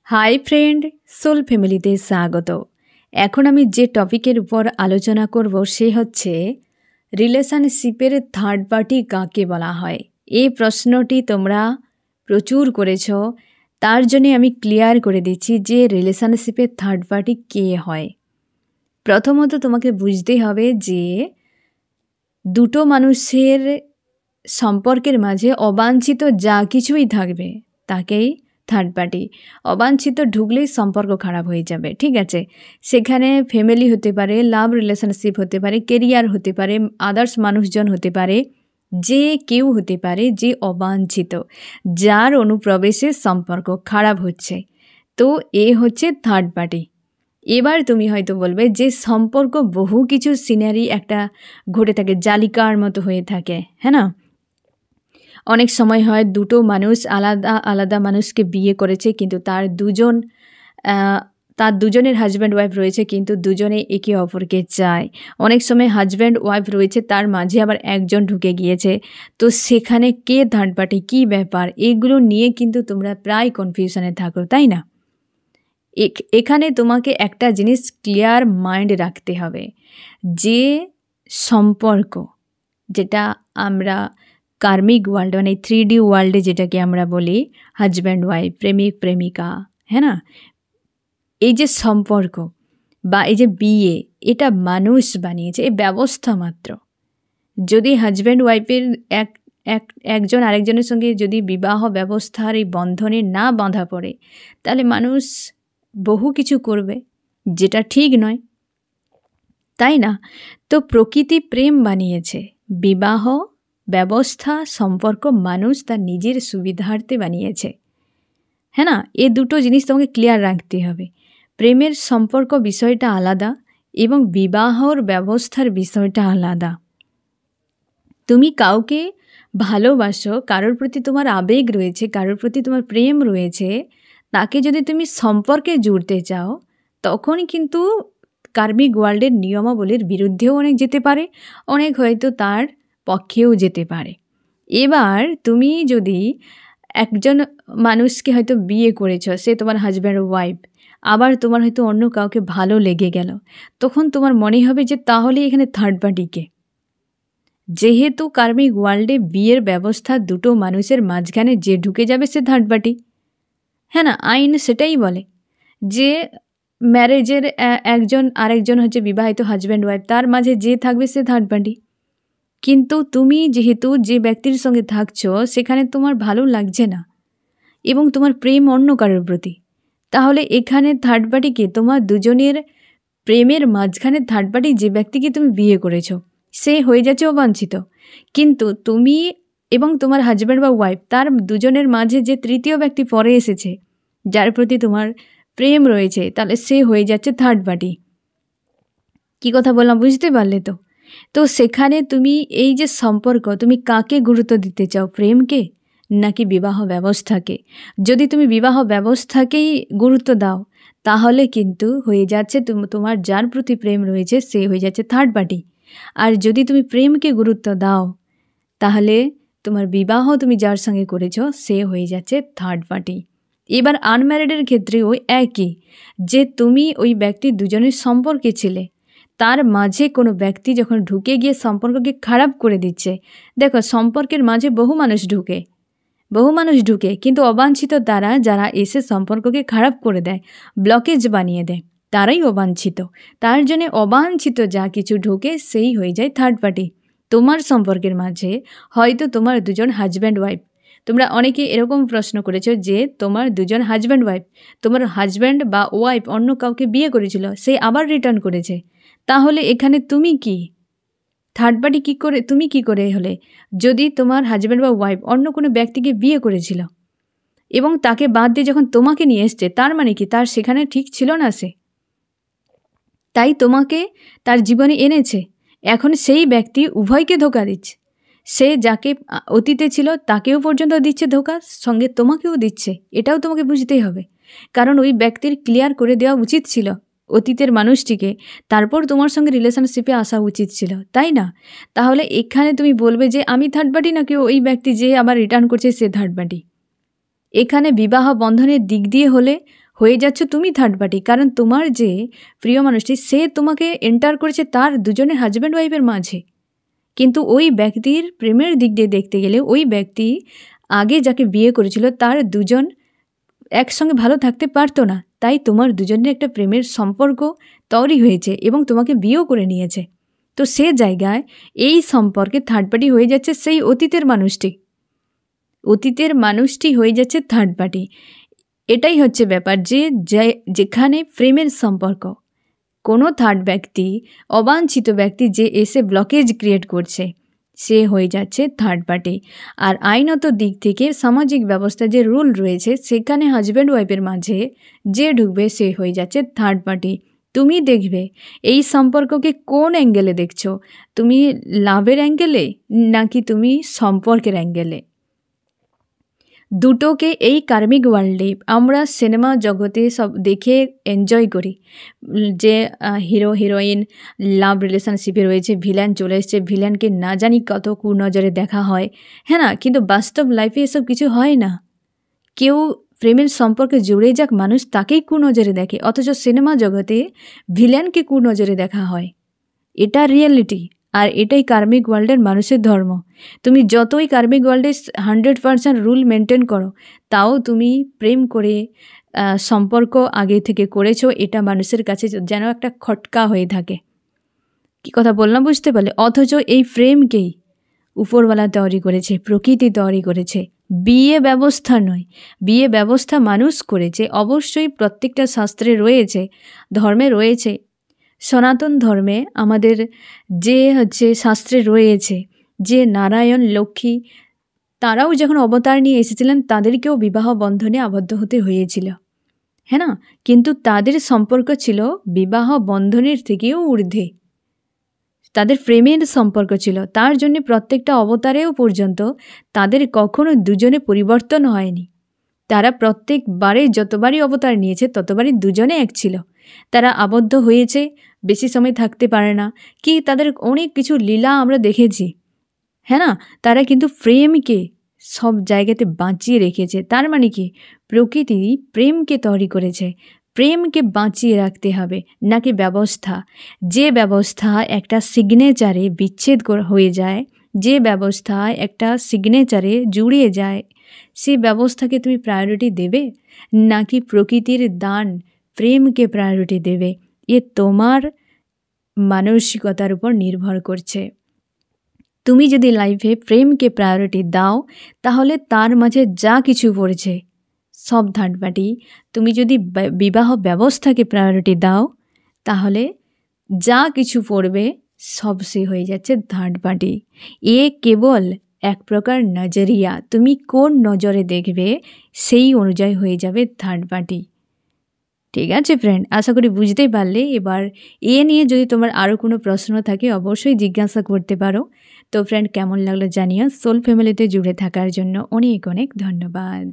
Hi friend, soul ফ্যামিলিতে স্বাগত। এখন আমি যে টপিকের উপর আলোচনা করব সে হচ্ছে রিলেশনশিপের থার্ড পার্টি কাকে বলা হয়। এই প্রশ্নটি তোমরা প্রচুর করেছ, তার জন্য আমি ক্লিয়ার করে দিচ্ছি যে রিলেশনশিপের থার্ড পার্টি কে হয়। প্রথমত তোমাকে বুঝতে হবে যে দুটো মানুষের সম্পর্কের মাঝে অবাঞ্ছিত যা কিছুই থাকবে তাকেই থার্ড পার্টি। অবাঞ্ছিত ঢুকলেই সম্পর্ক খারাপ হয়ে যাবে, ঠিক আছে। সেখানে ফ্যামিলি হতে পারে, লাভ রিলেশনশিপ হতে পারে, কেরিয়ার হতে পারে, আদার্স মানুষজন হতে পারে, যে কেউ হতে পারে যে অবাঞ্ছিত, যার অনুপ্রবেশে সম্পর্ক খারাপ হচ্ছে, তো এ হচ্ছে থার্ড পার্টি। এবার তুমি হয়তো বলবে যে সম্পর্ক বহু কিছু সিনারি একটা ঘটে থাকে, জালিকার মতো হয়ে থাকে, হ্যাঁ না। অনেক সময় হয় দুটো মানুষ আলাদা আলাদা মানুষকে বিয়ে করেছে, কিন্তু তার দুজনের হাজব্যান্ড ওয়াইফ রয়েছে, কিন্তু দুজনে একে অপরকে চায়। অনেক সময় হাজব্যান্ড ওয়াইফ রয়েছে, তার মাঝে আবার একজন ঢুকে গিয়েছে, তো সেখানে কে থার্ড পার্টি, কী ব্যাপার, এগুলো নিয়ে কিন্তু তোমরা প্রায় কনফিউশনে থাকো, তাই না। এখানে তোমাকে একটা জিনিস ক্লিয়ার মাইন্ড রাখতে হবে যে সম্পর্ক, যেটা আমরা কার্মিক ওয়ার্ল্ড মানে 3D ওয়ার্ল্ডে যেটাকে আমরা বলি হাজব্যান্ড ওয়াইফ, প্রেমিক প্রেমিকা, হ্যাঁ না, এই যে সম্পর্ক বা এই যে বিয়ে, এটা মানুষ বানিয়েছে, এই ব্যবস্থা মাত্র। যদি হাজব্যান্ড ওয়াইফের একজন আরেকজনের সঙ্গে যদি বিবাহ ব্যবস্থার এই বন্ধনে না বাঁধা পড়ে, তাহলে মানুষ বহু কিছু করবে যেটা ঠিক নয়, তাই না। তো প্রকৃতি প্রেম বানিয়েছে, বিবাহ ব্যবস্থা সম্পর্ক মানুষ তার নিজের সুবিধার্থে বানিয়েছে, হ্যাঁ না। এ দুটো জিনিস তোমাকে ক্লিয়ার রাখতে হবে। প্রেমের সম্পর্ক বিষয়টা আলাদা এবং বিবাহর ব্যবস্থার বিষয়টা আলাদা। তুমি কাউকে ভালোবাসো, কারোর প্রতি তোমার আবেগ রয়েছে, কারোর প্রতি তোমার প্রেম রয়েছে, তাকে যদি তুমি সম্পর্কে জুড়তে চাও, তখন কিন্তু কার্মিক ওয়ার্ল্ডের নিয়মাবলীর বিরুদ্ধেও অনেক যেতে পারে, অনেক হয়তো তার পক্ষেও যেতে পারে। এবার তুমি যদি একজন মানুষকে হয়তো বিয়ে করেছ, সে তোমার হাজব্যান্ড ওয়াইফ, আবার তোমার হয়তো অন্য কাউকে ভালো লেগে গেল, তখন তোমার মনে হবে যে তাহলে এখানে থার্ড পার্টিকে। যেহেতু কার্মিক ওয়ার্ল্ডে বিয়ের ব্যবস্থা দুটো মানুষের মাঝখানে যে ঢুকে যাবে সে থার্ড পার্টি, হ্যাঁ না। আইন সেটাই বলে যে ম্যারেজের একজন আরেকজন হচ্ছে বিবাহিত হাজব্যান্ড ওয়াইফ, তার মাঝে যে থাকবে সে থার্ড পার্টি। কিন্তু তুমি যেহেতু যে ব্যক্তির সঙ্গে থাকছো সেখানে তোমার ভালো লাগছে না এবং তোমার প্রেম অন্য কারোর প্রতি, তাহলে এখানে থার্ড পার্টিকে, তোমার দুজনের প্রেমের মাঝখানে থার্ড পার্টি যে ব্যক্তিকে তুমি বিয়ে করেছো সে হয়ে যাচ্ছে অবাঞ্ছিত। কিন্তু তুমি এবং তোমার হাজব্যান্ড বা ওয়াইফ, তার দুজনের মাঝে যে তৃতীয় ব্যক্তি পরে এসেছে, যার প্রতি তোমার প্রেম রয়েছে, তাহলে সে হয়ে যাচ্ছে থার্ড পার্টি। কী কথা বললাম বুঝতে পারলে তো। তো সেখানে তুমি এই যে সম্পর্ক, তুমি কাকে গুরুত্ব দিতে চাও, প্রেমকে নাকি বিবাহ ব্যবস্থাকে? যদি তুমি বিবাহ ব্যবস্থাকেই গুরুত্ব দাও, তাহলে কিন্তু হয়ে যাচ্ছে তোমার যার প্রতি প্রেম রয়েছে সে হয়ে যাচ্ছে থার্ড পার্টি। আর যদি তুমি প্রেমকে গুরুত্ব দাও, তাহলে তোমার বিবাহ তুমি যার সঙ্গে করেছো সে হয়ে যাচ্ছে থার্ড পার্টি। এবার আনম্যারিডের ক্ষেত্রেও একই, যে তুমি ওই ব্যক্তি দুজনের সম্পর্কে ছিলে, তার মাঝে কোনো ব্যক্তি যখন ঢুকে গিয়ে সম্পর্ককে খারাপ করে দিচ্ছে। দেখো, সম্পর্কের মাঝে বহু মানুষ ঢুকে কিন্তু অবাঞ্ছিত তারা, যারা এসে সম্পর্ককে খারাপ করে দেয়, ব্লকেজ বানিয়ে দেয়, তারাই অবাঞ্ছিত। তার জন্য অবাঞ্ছিত যা কিছু ঢুকে সেই হয়ে যায় থার্ড পার্টি। তোমার সম্পর্কের মাঝে হয়তো তোমার দুজন হাজব্যান্ড ওয়াইফ, তোমরা অনেকে এরকম প্রশ্ন করেছো যে তোমার দুজন হাজব্যান্ড ওয়াইফ, তোমার হাজব্যান্ড বা ওয়াইফ অন্য কাউকে বিয়ে করেছিল, সে আবার রিটার্ন করেছে, তাহলে এখানে তুমি কি থার্ড পার্টি? তুমি কি করে হলে? যদি তোমার হাজব্যান্ড বা ওয়াইফ অন্য কোনো ব্যক্তিকে বিয়ে করেছিল এবং তাকে বাদ দিয়ে যখন তোমাকে নিয়ে এসছে, তার মানে কি তার সেখানে ঠিক ছিল না সে, তাই তোমাকে তার জীবনে এনেছে। এখন সেই ব্যক্তি উভয়কে ধোঁকা দিচ্ছে, সে যাকে অতীতে ছিল তাকেও পর্যন্ত দিচ্ছে ধোঁকা, সঙ্গে তোমাকেও দিচ্ছে। এটাও তোমাকে বুঝতেই হবে, কারণ ওই ব্যক্তির ক্লিয়ার করে দেওয়া উচিত ছিল অতীতের মানুষটিকে, তারপর তোমার সঙ্গে রিলেশনশিপে আসা উচিত ছিল, তাই না? তাহলে এখানে তুমি বলবে যে আমি থার্ড পার্টি নাকি ওই ব্যক্তি যে আবার রিটার্ন করছে সে থার্ড পার্টি? এখানে বিবাহ বন্ধনের দিক দিয়ে হলে হয়ে যাচ্ছ তুমি থার্ড পার্টি। কারণ তোমার যে প্রিয় মানুষটি সে তোমাকে এন্টার করেছে তার দুজনের হাজব্যান্ড ওয়াইফের মাঝে। কিন্তু ওই ব্যক্তির প্রেমের দিক দিয়ে দেখতে গেলে ওই ব্যক্তি আগে যাকে বিয়ে করেছিল তার দুজন একসঙ্গে ভালো থাকতে পারতো না, তাই তোমার দুজনের একটা প্রেমের সম্পর্ক তৈরি হয়েছে এবং তোমাকে বিয়েও করে নিয়েছে। তো সে জায়গায় এই সম্পর্কে থার্ড পার্টি হয়ে যাচ্ছে সেই অতীতের মানুষটি হয়ে যাচ্ছে থার্ড পার্টি। এটাই হচ্ছে ব্যাপার যে যেখানে প্রেমের সম্পর্ক, কোনো থার্ড ব্যক্তি, অবাঞ্ছিত ব্যক্তি যে এসে ব্লকেজ ক্রিয়েট করছে সে হয়ে যাচ্ছে থার্ড পার্টি। আর আইনত দিক থেকে সামাজিক ব্যবস্থা যে রুল রয়েছে সেখানে হাজব্যান্ড ওয়াইফের মাঝে যে ঢুকবে সে হয়ে যাচ্ছে থার্ড পার্টি। তুমি দেখবে এই সম্পর্ককে কোন অ্যাঙ্গেলে দেখছো, তুমি লাভের অ্যাঙ্গেলে নাকি তুমি সম্পর্কের অ্যাঙ্গেলে। দুটোকে এই কার্মিক ওয়ার্ল্ডে আমরা সিনেমা জগতে সব দেখে এনজয় করি যে হিরো হিরোইন লাভ রিলেশনশিপে রয়েছে, ভিলেন চলে এসছে, ভিলেনকে না জানি কত কুনজরে দেখা হয়, হ্যাঁ না? কিন্তু বাস্তব লাইফে এসব কিছু হয় না। কেউ প্রেমের সম্পর্কে জুড়ে যাক মানুষ তাকেই কুনজরে দেখে, অথচ সিনেমা জগতে ভিলেনকে কুনজরে দেখা হয়। এটা রিয়েলিটি, আর এটাই কার্মিক ওয়ার্ল্ডের মানুষের ধর্ম। তুমি যতই কার্মিক ওয়ার্ল্ডে 100% রুল মেনটেন করো, তাও তুমি প্রেম করে সম্পর্ক আগে থেকে করেছো, এটা মানুষের কাছে যেন একটা খটকা হয়ে থাকে। কি কথা বললাম বুঝতে পারলে? অথচ এই প্রেমকেই উপরওয়ালা তৈরি করেছে, প্রকৃতি তৈরি করেছে, বিয়ে ব্যবস্থা নয়। বিয়ে ব্যবস্থা মানুষ করেছে। অবশ্যই প্রত্যেকটা শাস্ত্রে রয়েছে, ধর্মে রয়েছে। সনাতন ধর্মে আমাদের যে শাস্ত্রে রয়েছে যে নারায়ণ লক্ষ্মী তারাও যখন অবতার নিয়ে এসেছিলেন তাদেরকেও বিবাহ বন্ধনে আবদ্ধ হতে হয়েছিল, হ্যাঁ না? কিন্তু তাদের সম্পর্ক ছিল বিবাহ বন্ধনের থেকেও ঊর্ধ্বে, তাদের প্রেমের সম্পর্ক ছিল। তার জন্য প্রত্যেকটা অবতারেও পর্যন্ত তাদের কখনো দুজনে পরিবর্তন হয়নি। তারা প্রত্যেকবারে যতবারই অবতার নিয়েছে ততবারই দুজনে এক ছিল। তারা আবদ্ধ হয়েছে, বেশি সময় থাকতে পারে না, কি তাদের অনেক কিছু লীলা আমরা দেখেছি, হ্যাঁ না? তারা কিন্তু প্রেমকে সব জায়গাতে বাঁচিয়ে রেখেছে। তার মানে কি প্রকৃতি প্রেমকে তৈরি করেছে, প্রেমকে বাঁচিয়ে রাখতে হবে, নাকি ব্যবস্থা। যে ব্যবস্থা একটা সিগনেচারে বিচ্ছেদ হয়ে যায়, যে ব্যবস্থা একটা সিগনেচারে জুড়িয়ে যায়, সেই ব্যবস্থাকে তুমি প্রায়োরিটি দেবে নাকি প্রকৃতির দান প্রেমকে প্রায়োরিটি দেবে? এ তোমার মানসিকতার উপর নির্ভর করছে। তুমি যদি লাইফে প্রেমকে প্রায়োরিটি দাও তাহলে তার মাঝে যা কিছু পড়েছে সব থার্ড পার্টি। তুমি যদি বিবাহ ব্যবস্থাকে প্রায়োরিটি দাও তাহলে যা কিছু পড়বে সব সে হয়ে যাচ্ছে থার্ড পার্টি। এ কেবল এক প্রকার নজরিয়া, তুমি কোন নজরে দেখবে সেই অনুযায়ী হয়ে যাবে থার্ড পার্টি। ঠিক আছে ফ্রেন্ড, আশা করি বুঝতেই পারলে। এবার এ নিয়ে যদি তোমার আরও কোনো প্রশ্ন থাকে অবশ্যই জিজ্ঞাসা করতে পারো। তো ফ্রেন্ড, কেমন লাগলো জানিও। সোল ফ্যামিলিতে জুড়ে থাকার জন্য অনেক অনেক ধন্যবাদ।